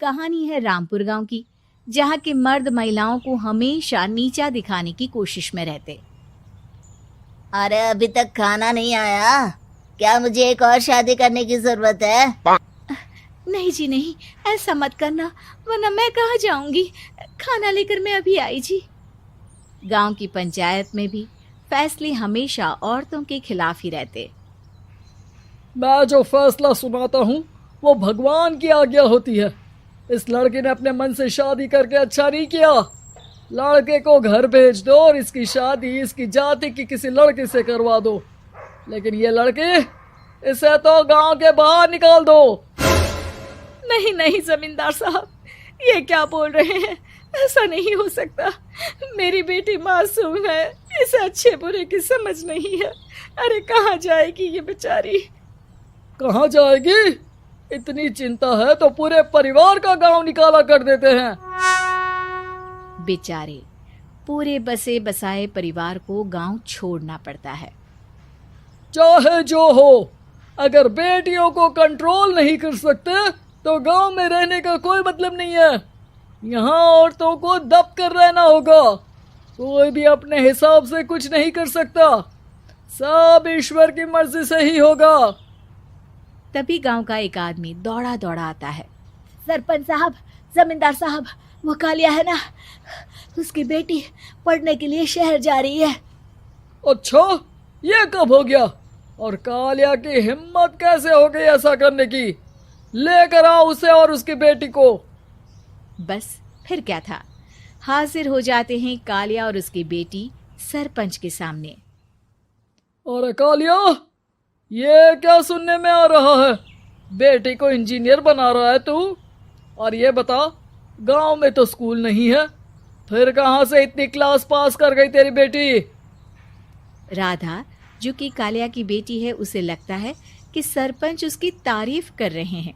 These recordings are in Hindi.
कहानी है रामपुर गांव की, जहां के मर्द महिलाओं को हमेशा नीचा दिखाने की कोशिश में रहते। अरे अभी तक खाना नहीं आया क्या? मुझे एक और शादी करने की जरूरत है। नहीं जी नहीं, ऐसा मत करना, वरना मैं कहाँ जाऊंगी। खाना लेकर मैं अभी आई जी। गांव की पंचायत में भी फैसले हमेशा औरतों के खिलाफ ही रहते। मैं जो फैसला सुनाता हूँ वो भगवान की आज्ञा होती है। इस लड़के ने अपने मन से शादी करके अच्छा नहीं किया। लड़के को घर भेज दो और इसकी शादी इसकी जाति की किसी लड़के से करवा दो। लेकिन ये लड़की, इसे तो गांव के बाहर निकाल दो। नहीं नहीं जमींदार साहब, ये क्या बोल रहे हैं? ऐसा नहीं हो सकता। मेरी बेटी मासूम है, इसे अच्छे बुरे की समझ नहीं है। अरे कहाँ जाएगी ये बेचारी? कहाँ जाएगी? इतनी चिंता है तो पूरे परिवार का गांव निकाला कर देते हैं। बेचारे पूरे बसे बसाए परिवार को गांव छोड़ना पड़ता है। चाहे जो हो, अगर बेटियों को कंट्रोल नहीं कर सकते तो गांव में रहने का कोई मतलब नहीं है। यहाँ औरतों को दब कर रहना होगा। कोई भी अपने हिसाब से कुछ नहीं कर सकता, सब ईश्वर की मर्जी से ही होगा। तभी गांव का एक आदमी दौड़ा दौड़ा आता है। सरपंच साहब, जमींदार साहब, वो कालिया है ना, उसकी बेटी पढ़ने के लिए शहर जा रही है। अच्छा, ये कब हो गया? और कालिया की हिम्मत कैसे हो गई ऐसा करने की? लेकर आओ उसे और उसकी बेटी को। बस फिर क्या था, हाजिर हो जाते हैं कालिया और उसकी बेटी सरपंच के सामने। अरे कालिया, ये क्या सुनने में आ रहा है? बेटी को इंजीनियर बना रहा है तू? और ये बता, गांव में तो स्कूल नहीं है, फिर कहां से इतनी क्लास पास कर गई तेरी बेटी? राधा, जो कि कालिया की बेटी है, उसे लगता है कि सरपंच उसकी तारीफ कर रहे हैं।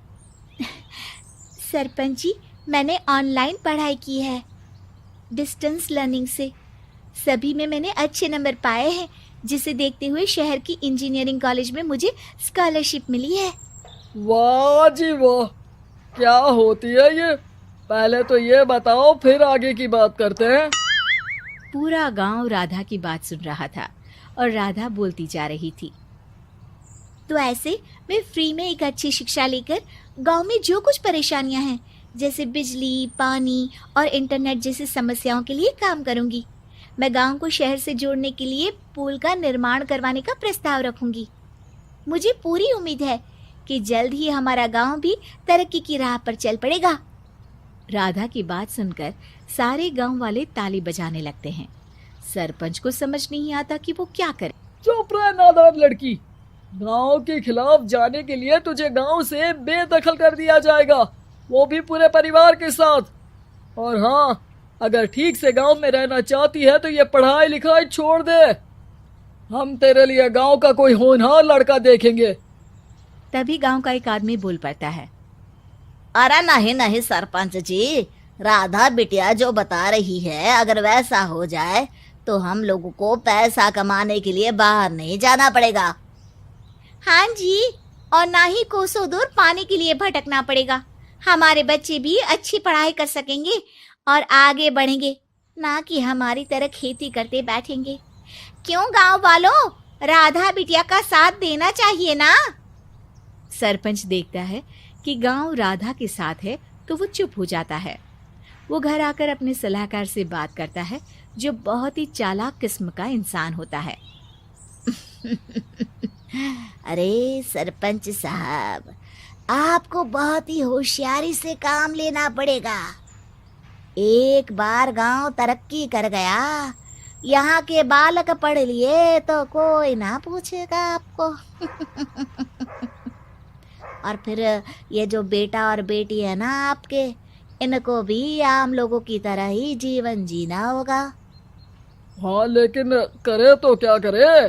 सरपंच जी, मैंने ऑनलाइन पढ़ाई की है, डिस्टेंस लर्निंग से। सभी में मैंने अच्छे नंबर पाए हैं, जिसे देखते हुए शहर की इंजीनियरिंग कॉलेज में मुझे स्कॉलरशिप मिली है। वाह जी वाह, क्या होती है ये? पहले तो ये बताओ, फिर आगे की बात करते हैं। पूरा गांव राधा की बात सुन रहा था और राधा बोलती जा रही थी। तो ऐसे मैं फ्री में एक अच्छी शिक्षा लेकर गांव में जो कुछ परेशानियां हैं, जैसे बिजली, पानी और इंटरनेट जैसी समस्याओं के लिए काम करूंगी। मैं गांव को शहर से जोड़ने के लिए पुल का निर्माण करवाने का प्रस्ताव रखूंगी। मुझे पूरी उम्मीद है कि जल्द ही हमारा गांव भी तरक्की की राह पर चल पड़ेगा। राधा की बात सुनकर सारे गांव वाले ताली बजाने लगते हैं। सरपंच को समझ नहीं आता कि वो क्या करे। चुप रह नादान लड़की, गांव के खिलाफ जाने के लिए तुझे गांव से बेदखल कर दिया जाएगा, वो भी पूरे परिवार के साथ। और हाँ, अगर ठीक से गांव में रहना चाहती है तो ये पढ़ाई लिखाई छोड़ दे। हम तेरे लिए गांव का कोई होनहार लड़का देखेंगे। तभी गांव का एक आदमी बोल पड़ता है। अरे नहीं नहीं सरपंच जी, राधा बिटिया जो बता रही है, अगर वैसा हो जाए तो हम लोगों को पैसा कमाने के लिए बाहर नहीं जाना पड़ेगा। हाँ जी, और ना ही कोसों दूर पानी के लिए भटकना पड़ेगा। हमारे बच्चे भी अच्छी पढ़ाई कर सकेंगे और आगे बढ़ेंगे, ना कि हमारी तरह खेती करते बैठेंगे। क्यों गांव वालों, राधा बिटिया का साथ देना चाहिए ना। सरपंच देखता है कि गांव राधा के साथ है तो वो चुप हो जाता है। वो घर आकर अपने सलाहकार से बात करता है, जो बहुत ही चालाक किस्म का इंसान होता है। अरे सरपंच साहब, आपको बहुत ही होशियारी से काम लेना पड़ेगा। एक बार गांव तरक्की कर गया, यहाँ के बालक पढ़ लिए तो कोई ना पूछेगा आपको। और फिर ये जो बेटा और बेटी है ना आपके, इनको भी आम लोगों की तरह ही जीवन जीना होगा। हाँ, लेकिन करे तो क्या करे?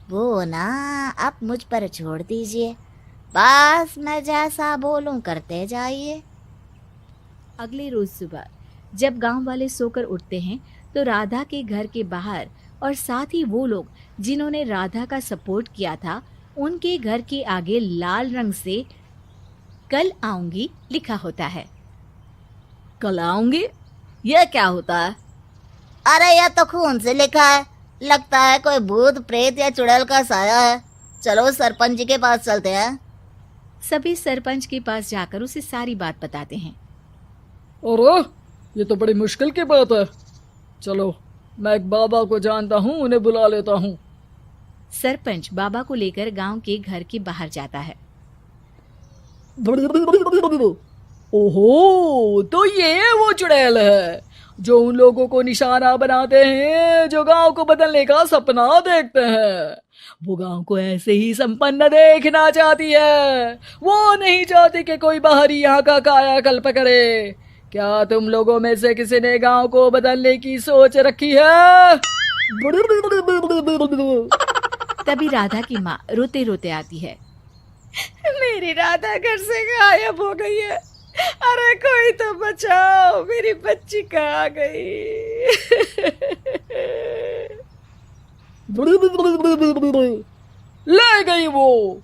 वो ना आप मुझ पर छोड़ दीजिए, बस मैं जैसा बोलूं करते जाइए। अगले रोज सुबह जब गांव वाले सोकर उठते हैं तो राधा के घर के बाहर और साथ ही वो लोग जिन्होंने राधा का सपोर्ट किया था, उनके घर के आगे लाल रंग से कल आऊंगी लिखा होता है। कल आऊंगी, यह क्या होता है? अरे यह तो खून से लिखा है, लगता है कोई भूत प्रेत या चुड़ैल का साया है। चलो सरपंच जी के पास चलते हैं। सभी सरपंच के पास जाकर उसे सारी बात बताते हैं। अरे ये तो बड़ी मुश्किल की बात है। चलो मैं एक बाबा को जानता हूँ, उन्हें बुला लेता हूँ। सरपंच बाबा को लेकर गांव के घर के बाहर जाता है। ओहो, तो ये वो चुड़ैल है जो उन लोगों को निशाना बनाते हैं जो गांव को बदलने का सपना देखते हैं। वो गांव को ऐसे ही संपन्न देखना चाहती है, वो नहीं चाहती कि कोई बाहरी यहाँ का कायाकल्प करे। क्या तुम लोगों में से किसी ने गांव को बदलने की सोच रखी है? तभी राधा की माँ रोते रोते आती है। मेरी राधा घर से गायब हो गई है। अरे कोई तो बचाओ, मेरी बच्ची कहाँ गई? ले गई वो।